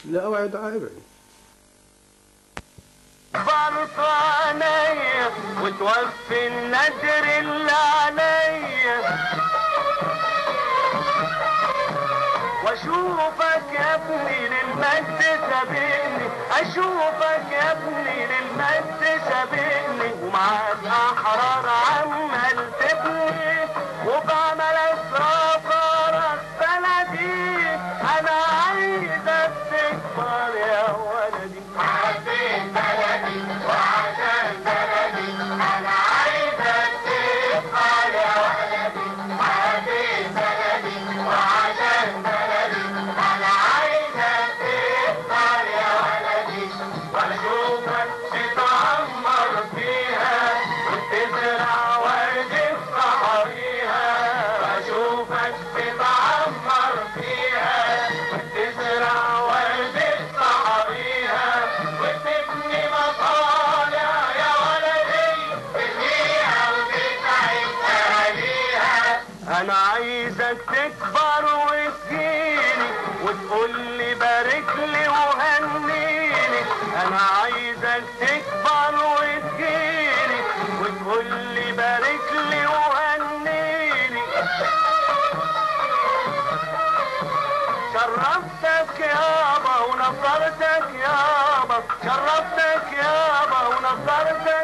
لا اوعد عيبي برطانية وتوفي النذر اللي عليا، واشوفك يا ابني للمجد سابقني، اشوفك يا ابني للمجد سابقني، ومعاك احرار عمال تبني، وبعمل اسراف ورا بلدي، انا عايزك تكبر يا ولدي. عشان بلدي وعشان بلدي انا عايزك تكبر يا ولدي، عشان بلدي وعشان بلدي انا عايزك تكبر يا ولدي، واشوفك تتعمر فيها وتزرع ورد في صحاريها، واشوفك تتعمر فيها وتزرع ورد في صحاريها، وتبني مصانع يا ولدي تبنيها وتسعد اهاليها. انا عايزك تكبر وتجيني وتقول لي بارك لي وهنيني، انا عايزك تكبر وتجيني وتقول لي بارك لي وهنيني. شرفتك يابا ونصرتك يابا، شرفتك يابا ونصرتك